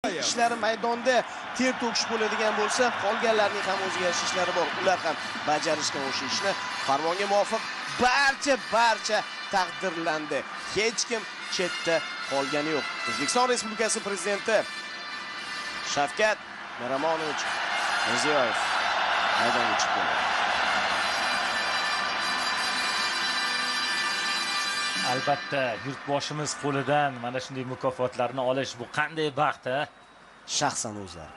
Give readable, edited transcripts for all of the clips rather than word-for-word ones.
ishlari maydonda ter to'kish bo'ladigan bo'lsa, qolganlarning ham o'ziga yarasha ishlari bor. Ular ham bajarishgan o'sha ishni. Farmonga muvofiq barcha taqdirlandi. Hech kim chetda qolgani yo'q. O'zbekiston Respublikasi prezidenti Shavkat Miromonovich Mirziyoyev maydonga chiqdi. Albatta, yurtboshimiz qo'lidan mana shunday mukofotlarni olish bu qanday baxt, ha? Shaxsan o'zlari.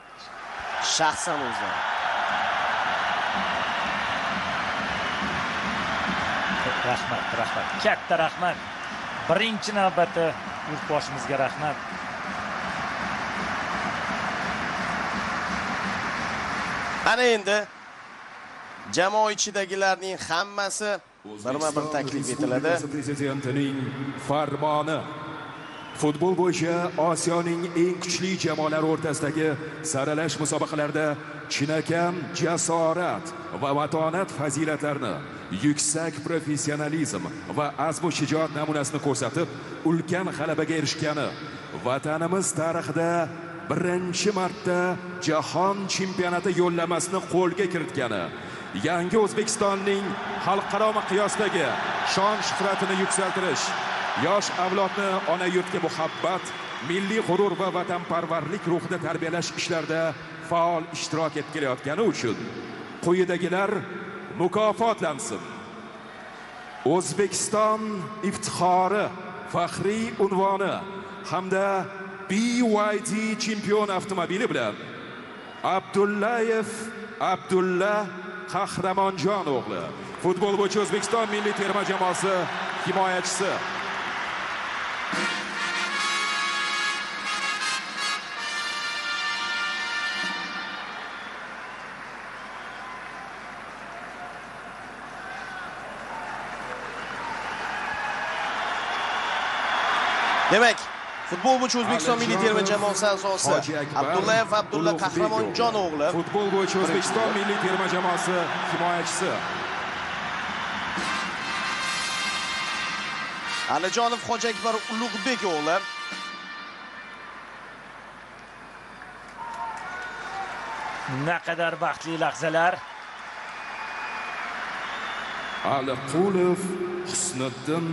Rahmat. Katta rahmat. Birinchi navbatda yurtboshimizga rahmat. Ana endi jamoa ichidagilarning hammasi birma-bir taklif etiladi. Prezidentining farmoni. Futbol bo'yicha Osiyoning eng kuchli jamoalari o'rtasidagi saralash musobaqalarida chinakam jasorat va matonat fazilatlarini, yuksak professionalizm va azmu shijoat namunasini ko'rsatib, ulkan g'alabaga erishgani, vatanimiz tarixida birinchi marta jahon chempionati yo'llanmasini qo'lga kiritgani, yangi O'zbekistonning xalqaro miqyosdagi shon shuhratini yuksaltirish, yosh avlodni ona yurtga muhabbat, milliy g'urur va vatanparvarlik ruhida tarbiyalash ishlarida faol ishtirok etib kelayotgani uchun quyidagilar mukofotlansin. O'zbekiston iftixori faxriy unvoni hamda BYD chempion avtomobili bilan Abdullayev Abdulla Qahramonjon o'g'li, futbol bo'yicha O'zbekiston milliy terma jamoasi himoyachisi. Demak, futbol bo'yicha O'zbekiston milliy terma jamoasi a'zosi Abdullayev Abdulla Qahramonjon o'g'li, futbol bo'yicha O'zbekiston milliy terma jamoasi himoyachisi. Alijonov Hojiakbar Ulug'bek o'g'li, Naqadar baxtli lahzalar. Aliqulov Husniddin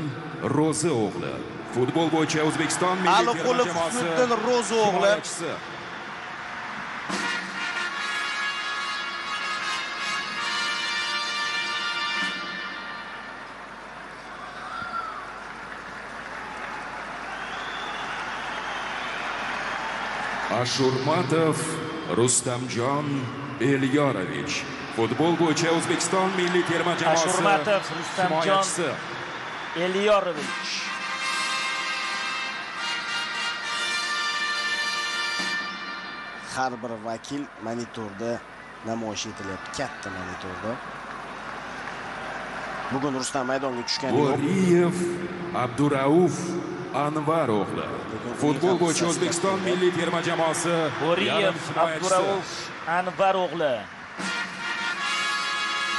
Ro'zi o'g'li, futbol bo'yicha O'zbekiston milliy terma jamoasi Husniddin Ro'zi o'g'li. Ashurmatov Rustamjon Elyorovich, futbol bo'yicha O'zbekiston milliy terma jamoasi Ashurmatov Rustamjon Elyorovich. Har bir vakil monitorda namoyish etilyapti, katta monitorda. Bugun Rustam maydonga tushgani yo'q. Bo'riyev Abdurauf Anvar o'g'li, futbol bo'yicha O'zbekiston milliy terma jamoasi Bo'riyev Abdurauf Anvar o'g'li.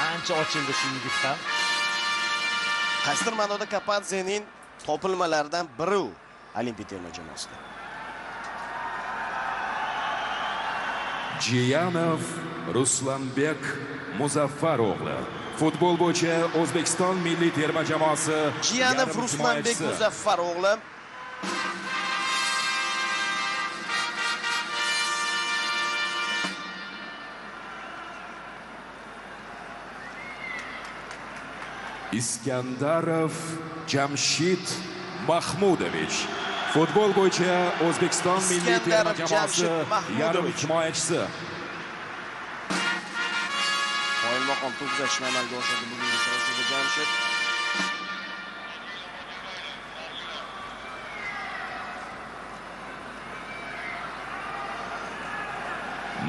Ancha ochildi shu yigit ham. Qaysidir ma'noda Kapadzening topilmalaridan biri u Olimpiya terma jamoasida. Jiyanov Ruslanbek Muzaffar o'g'li, futbol bo'yicha O'zbekiston milliy terma jamoasi Jiyanov Ruslanbek Muzaffar o'g'li. Iskandarov Jamshid Mahmudovich, futbol bo'yicha O'zbekiston milliy terma jamoasi yarim himoyachisi. Qoyilmaqom to'p uzatishni amalga oshirdi bugungi uchrashuvda Jamshid.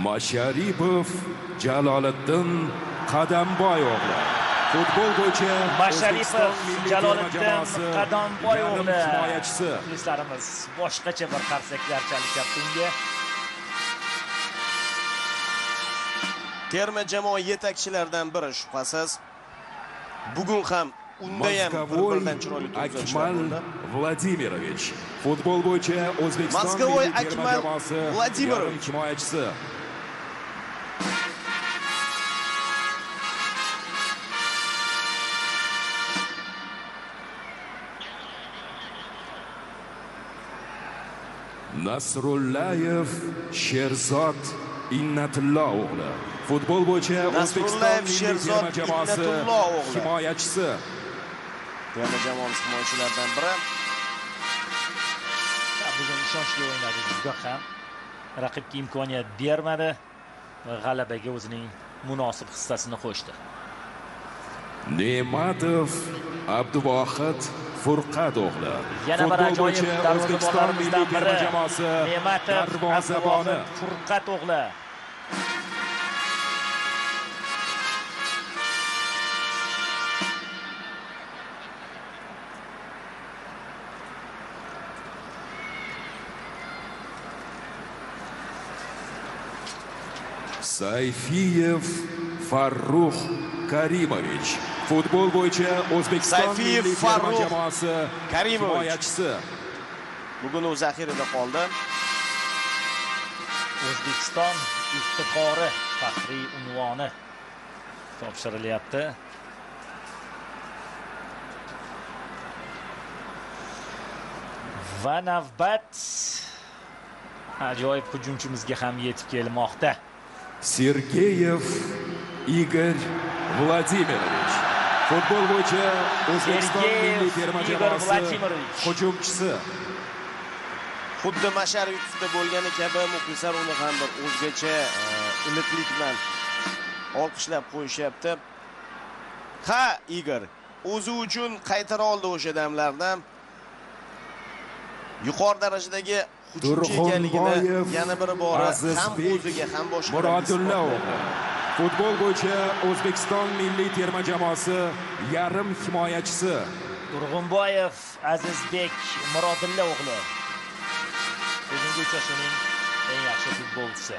Masharipov Jaloliddin Qadamboy o'g'li, futbol bo'yicha Masharipov Jaloliddin Qadamboy o'g'li himoyachisi. Muxlislarimiz boshqacha bir qarsaklar chalishyapti unga. Terma jamoa yetakchilaridan biri shubhasiz. Bugun ham unda ham bir-biridan chiroyli to'p uzatishlar bo'ldi. Vladimirovich futbol bo'yicha O'zbekiston Moskvoy milliy terma Akmal jamoasi Vladimirovich himoyachisi. Nasrullayev Sherzod Innatullo o'g'li futbol bo'yicha O'zbekiston milliy terma jamoasi himoyachisi. Terma jamoamiz himoyachilaridan biri. Bugun ishonchli o'ynadi juda ham. Raqibga imkoniyat bermadi va g'alabaga o'zining munosib hissasini qo'shdi. Ne'matov Abduvohid Furqat o'g'li Yana bir ajoyib darvozabonlarimizdan biri Ne'matov darvozaboni Furqat o'g'li. Sayfiyev Farruh Karimovich futbol bo'yicha O'zbekiston milliy terma jamoasi himoyachisi. Bugun u zaxirada qoldi. O'zbekiston iftixori faxriy unvoni topshirilyapti. Va navbat ajoyib hujumchimizga ham yetib kelmoqda. Sergeyev Igor Vladimirovich futbol bo'yicha O'zbekiston milliy terma jamoasi hujumchisi. Xuddi Masharovda bo'lgani kabi muxlislar uni ham bir o'zgacha iliqlik bilan olqishlab qo'yishyapti. Ha, Igor o'zi uchun qaytara oldi o'sha damlardan. Yuqori darajadagi hujumchi ekanligini yana bir bora ham o'ziga ham boshqalarga futbol bo'yicha O'zbekiston milliy terma jamoasi yarim himoyachisi. Turg'unboyev Azizbek Murodilla o'g'li. Bugungi uchrashuvning eng yaxshi futbolchisi.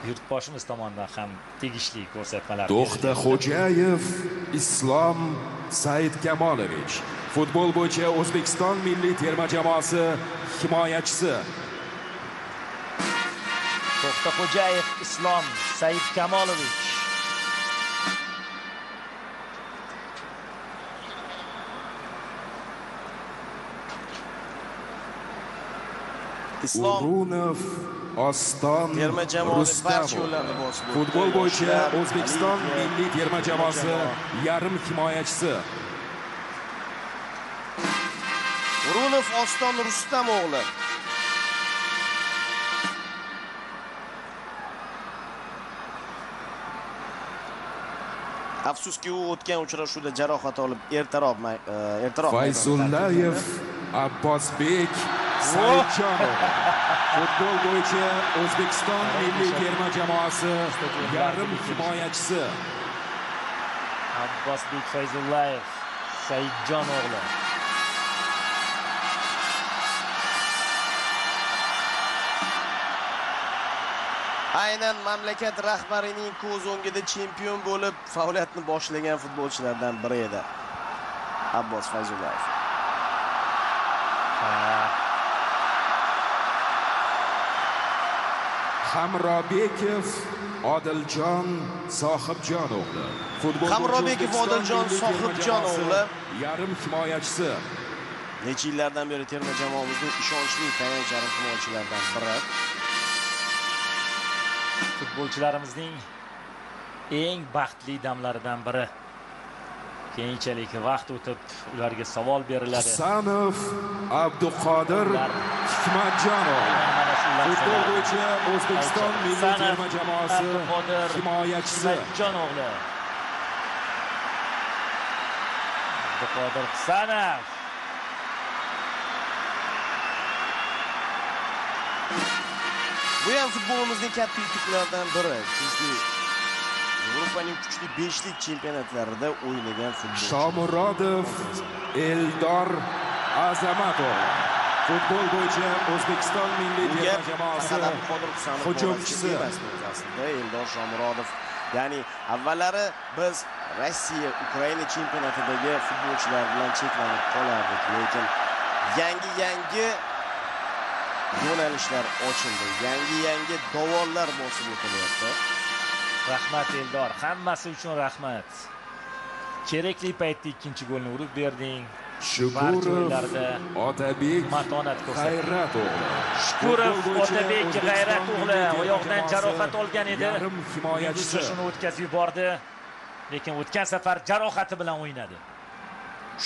Yurtboshimiz tomonidan ham tegishli ko'rsatmalar. To'xtaxo'jayev Islom Saidkamolovich futbol bo'yicha O'zbekiston milliy terma jamoasi himoyachisi. To'xtaxo'jayev Islom Saidkamolovich Urunov Oston terma jamoasi barcha yo'llarni bosib o'tdi. Futbol bo'yicha O'zbekiston milliy terma jamoasi yarim himoyachisi. Urunov Oston Rustam o'g'li. Afsuski u o'tgan uchrashuvda jarohat olib ertaroq Fayzullayev Abbosbek Saidjonov futbol bo'yicha O'zbekiston milliy terma jamoasi yarim himoyachisi. Abbosbek Fayzullayev Saidjon o'g'li. Aynan mamlakat rahbarining ko'z o'ngida chempion bo'lib faoliyatni boshlagan futbolchilardan biri edi Abbos Fayzullayev. Hamrobekov Odiljon Sohibjon o'g'li Hamrobekov Odiljon Sohibjon o'g'li yarim himoyachisi. Necha yillardan beri terma jamoamizning ishonchli tayanch yarim himoyachilaridan biri. Futbolchilarimizning eng baxtli damlaridan biri. Keyinchalik vaqt o'tib ularga savol beriladi. Husanov Abduqodir Hikmatjonov futbol bo'yicha O'zbekiston milliy terma jamoasi himoyachisi. Hikmatjon o'g'li. Abduqodir Husanov. Bu ham futbolimizning katta yutuqlaridan biri. Chunki Yevropaning kuchli 5lik chempionatlarida o'ynagan futbolchi. Shomurodov Eldor Azamatov Futbol bo'yicha O'zbekiston milliy terma jamoasi hujumchisi aslida Eldor Shomurodov. Ya'ni avvallari biz Rossiya Ukraina chempionatidagi futbolchilar bilan cheklanib qolardik, lekin yangi yo'nalishlar ochildi. Yangi davollar bosib o'tilyapti. Rahmat Eldor, hammasi uchun rahmat. Kerakli paytda ikkinchi golni urib berding. Shukurov, Otabek, matonat ko'rsatdi. G'ayrat o'g'li. Shukurov, Otabek, G'ayrat o'g'li oyoqdan jarohat olgan edi. Yarim himoyachisi shuni o'tkazib yubordi, lekin o'tgan safar jarohati bilan o'ynadi.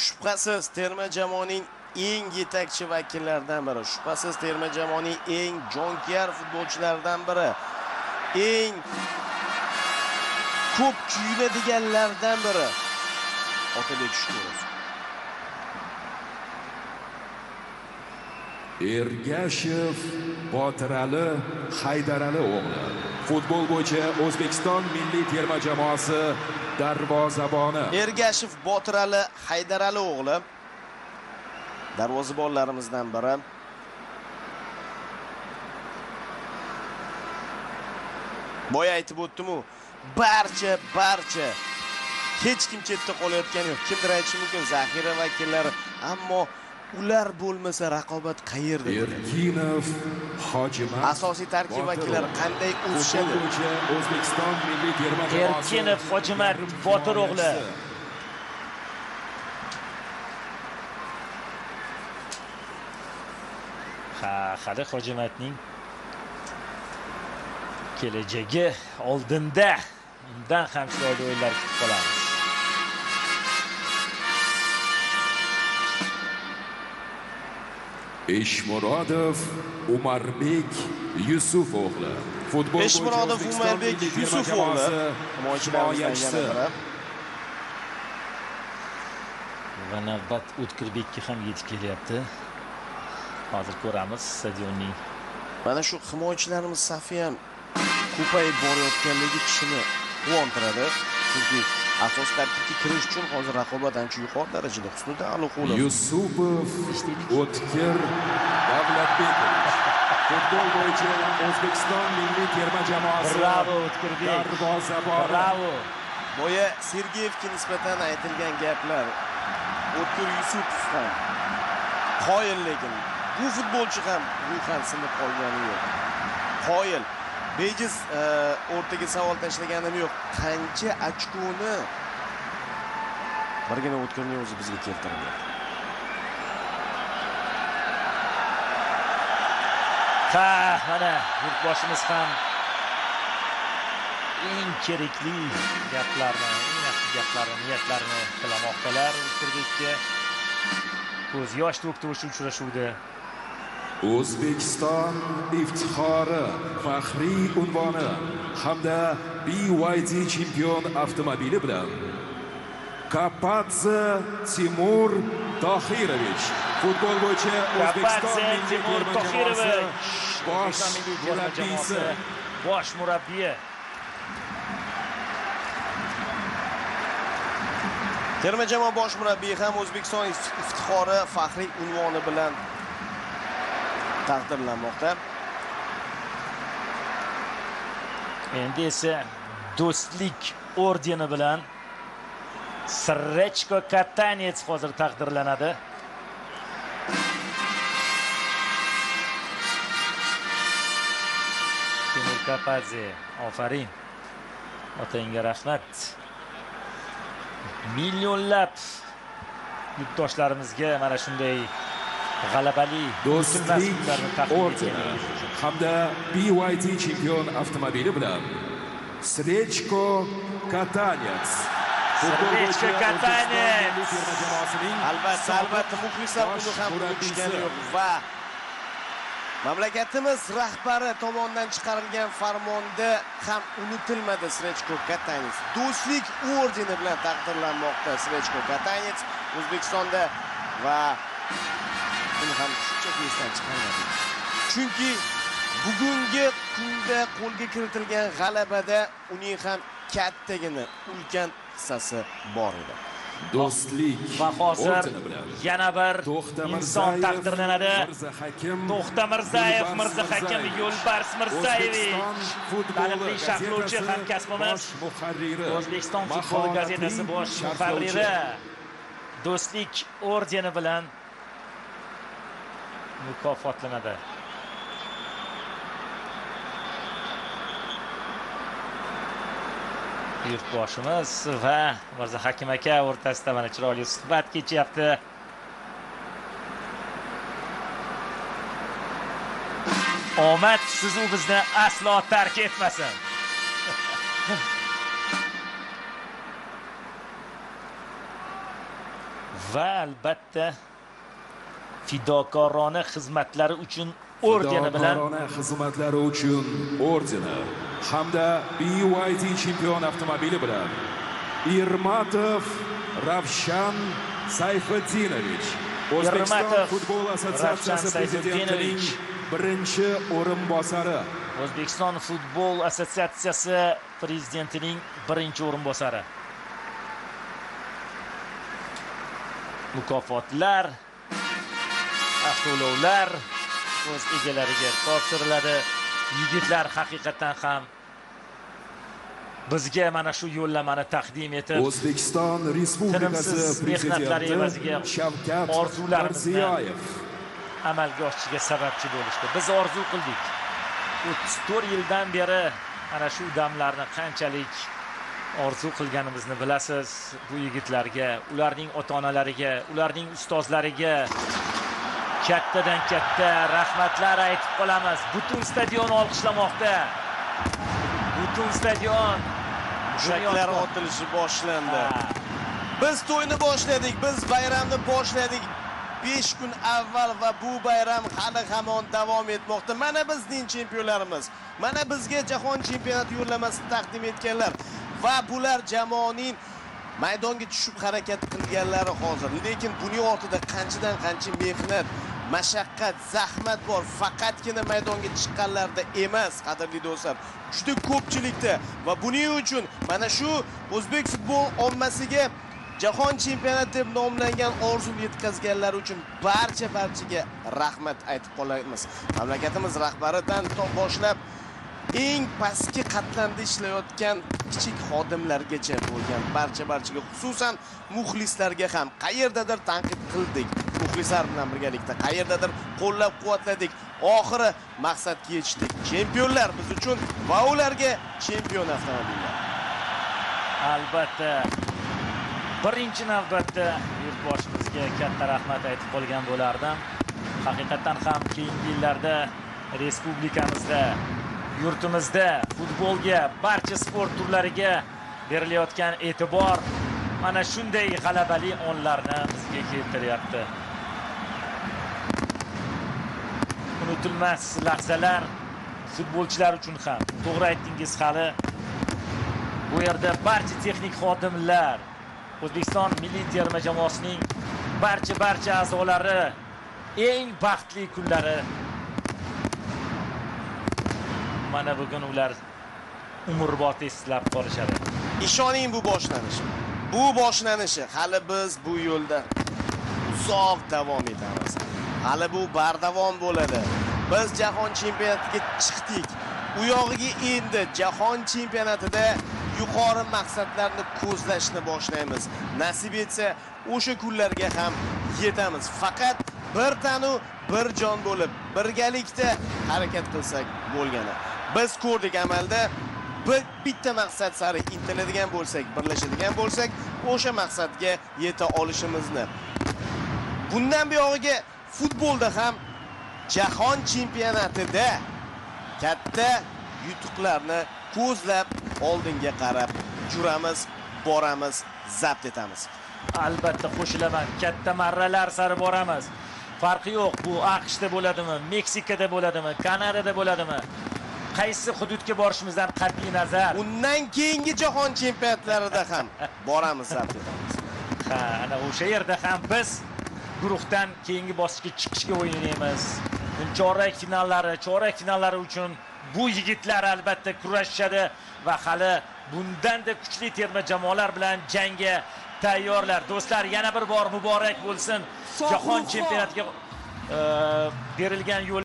Shubhasiz terma jamoaning eng yetakchi vakillaridan biri, shubhasiz terma jamoaning eng jonkuyar futbolchilaridan biri, eng ko'p kuyunadiganlardan biri Otabek Shukurov. Ergashev, Botirali, Haydarali o'g'li. Futbol bo'yicha O'zbekiston milliy terma jamoasi darvozaboni. Ergashev, Botirali, Haydarali o'g'li darvozabonlarimizdan biri. Boya aytib o'tdim-ku, barcha hech kim chetda qolayotgani yo'q. Kimdir aytishi mumkin zaxira vakillari, ammo ular bo'lmasa raqobat qayerda? Erkinov, Hojimat, asosiy tarkib vakillari qanday o'sishadi? O'zbekiston milliy terma jamoasi. Erkinov, Hojimat, Botir o'g'li. Hali Hojimatning kelajagi oldinda. Undan ham chiroyli o'yinlar kutib qolamiz. Eshmurodov, Umarbek Yusuf o'g'li. Futbol Eshmurodov, Umarbek Yusuf o'g'li himoyachisi. Va navbat O'tkirbekka ham yetib kelyapti. Hozir ko'ramiz stadionning. Mana shu himoyachilarimiz safi ham ko'payib borayotganligi kishini quvontiradi. Chunki asosiy tarkibga kirish uchun hozir raqobat ancha yuqori darajada. Husniddin Aliqulov, Yusupov, O'tkir, Davlatbekov. Futbol bo'yicha O'zbekiston milliy terma jamoasi. Bravo O'tkirbek. Darvozaboni. Bravo. boya Sergeyevga nisbatan aytilgan gaplar O'tkir Yusupov ham qoyil, lekin bu futbolchi ham ruhan sinib qolgani yo'q. Qoyil. Bejiz o'rtaga savol tashlaganim yo'q. Qancha ochkoni birgina O'tkirning o'zi bizga keltirdi. Mana yurtboshimiz ham eng kerakli gaplarni, eng yaxshi gaplarni, niyatlarini qilamoqdalar. O'tkirbekka ko'z yosh to'kdi o'sha uchrashuvda. O'zbekiston iftixori, faxriy unvoni hamda BYD chempion avtomobili bilan Kapadze Timur Tohirovich, futbol bo'yicha O'zbekiston milliy terma jamoasi bosh murabbiyi. Terma jamoa bosh murabbiyi ham O'zbekiston iftixori, faxriy unvoni bilan taqdirlanmoqda. Endi esa do'stlik ordeni bilan Srechko Katanets hozir taqdirlanadi. Timur Kapadze, ofarin. Otangga rahmat. Millionlab yurtdoshlarimizga mana shunday g'alabali do'stlik ordeni hamda BYD chempion avtomobili bilan Srechko Katanets. Srechko Katanets. Albatta muxlislar uni ham unutishgani yo'q va mamlakatimiz rahbari tomonidan chiqarilgan farmonda ham unutilmadi Srechko Katanets. Do'stlik ordeni bilan taqdirlanmoqda Srechko Katanets O'zbekistonda va buni ham shunchaki esdan chiqarmadi. Chunki bugungi kunda qo'lga kiritilgan g'alabada uning ham kattagina ulkan hissasi bor edi. Do'stlik Va hozir ordeni bilan yana bir To'xta inson Mirzayev, taqdirlanadi. Mirzahakim, To'xta Mirzayev, Yo'lbars Mirzahakim Mirzayev. Yo'lbars Mirzayevich. O'zbekiston futboli Taniqli sharhlovchi gazetasi hamkasbimiz. bosh muharriri, O'zbekiston futboli gazetasi bosh muharriri Do'stlik ordeni bilan mukofotlanadi. Yurtboshimiz va Mirzahakim aka o'rtasida mana chiroyli suhbat kechyapti. Omad siz u bizni aslo tark etmasin. Va albatta fidokorona xizmatlari uchun ordeni bilan fidokorona xizmatlari uchun ordeni hamda BYD chempion avtomobili bilan Irmatov Ravshan Sayfiddinovich, O'zbekiston futbol assotsiatsiyasi prezidentining birinchi o'rinbosari. O'zbekiston futbol assotsiatsiyasi prezidentining birinchi o'rinbosari. Mukofotlar, avtoulovlar o'z egalariga topshiriladi. Yigitlar haqiqatan ham bizga mana shu yo'llamani taqdim etib, O'zbekiston Respublikasi prezidenti Shavkat Mirziyoyev amalga oshishiga sababchi bo'lishdi. Biz orzu qildik. 34 yildan beri ana shu damlarni qanchalik orzu qilganimizni bilasiz. Bu yigitlarga, ularning ota-onalariga, ularning ustozlariga kattadan katta rahmatlar aytib qolamiz. Butun stadion olqishlamoqda. Butun stadion mushaklar otilishi boshlandi. Biz to'yni boshladik, biz bayramni boshladik 5 kun avval va bu bayram hali hamon davom etmoqda. Mana bizning chempionlarimiz, mana bizga jahon chempionati yo'llamasini taqdim etganlar va bular jamoaning maydonga tushib harakat qilganlari hozir. Lekin buning ortida qanchadan qancha mehnat, mashaqqat, zahmat bor. Faqatgina maydonga chiqqanlarda emas, qadrli do'stlar. Juda ko'pchilikda va buning uchun mana shu o'zbek futbol ommasiga jahon chempionati deb nomlangan orzuni yetkazganlar uchun barchaga rahmat aytib qolamiz. Mamlakatimiz rahbaridan boshlab eng pastki qatlamda ishlayotgan kichik xodimlargacha bo'lgan barchaga, xususan muxlislarga ham qayerdadir tanqid qildik. Muxlislar bilan birgalikda qayerdadir qo'llab-quvvatladik. Oxiri maqsadga yetishdik. Chempionlar biz uchun va ularga chempion avtomobillar. Albatta birinchi navbatda yurtboshimizga katta rahmat aytib qolgan bo'lardim. Haqiqatan ham keyingi yillarda respublikamizda, yurtimizda futbolga, barcha sport turlariga berilayotgan e'tibor mana shunday g'alabali onlarni bizga keltiryapti. Unutilmas lahzalar futbolchilar uchun ham. To'g'ri aytdingiz, hali bu yerda barcha texnik xodimlar, O'zbekiston milliy terma jamoasining barcha a'zolari eng baxtli kunlari. Mana bugun ular umrbod eslab qolishadi. Ishoning, bu boshlanish. Bu boshlanishi. Hali biz bu yo'lda uzoq davom etamiz. Hali bu bardavom bo'ladi. Biz jahon chempionatiga chiqdik. U yog'iga endi jahon chempionatida yuqori maqsadlarni ko'zlashni boshlaymiz. Nasib etsa, o'sha kunlarga ham yetamiz. Faqat bir tanu, bir jon bo'lib, birgalikda harakat qilsak bo'lgani. Biz ko'rdik amalda, bitta maqsad sari intiladigan bo'lsak, birlashadigan bo'lsak, o'sha maqsadga yeta olishimizni. Bundan buyog'iga futbolda ham jahon chempionatida katta yutuqlarni ko'zlab oldinga qarab juramiz, boramiz, zabt etamiz. Albatta qo'shilaman, katta marralar sari boramiz. Farqi yo'q, bu AQShda bo'ladimi, Meksikada bo'ladimi, Kanadada bo'ladimi? Qaysi hududga borishimizdan qat'iy nazar, undan keyingi jahon chempionatlarida ham boramiz, zabt etamiz. Ha, ana o'sha yerda ham biz guruhdan keyingi bosqichga chiqishga o'ynaymiz. Chorak finallari uchun bu yigitlar albatta kurashishadi va hali bundan da kuchli terma jamoalar bilan jangga tayyorlar. Do'stlar, yana bir bor muborak bo'lsin. Jahon chempionatiga berilgan yo'l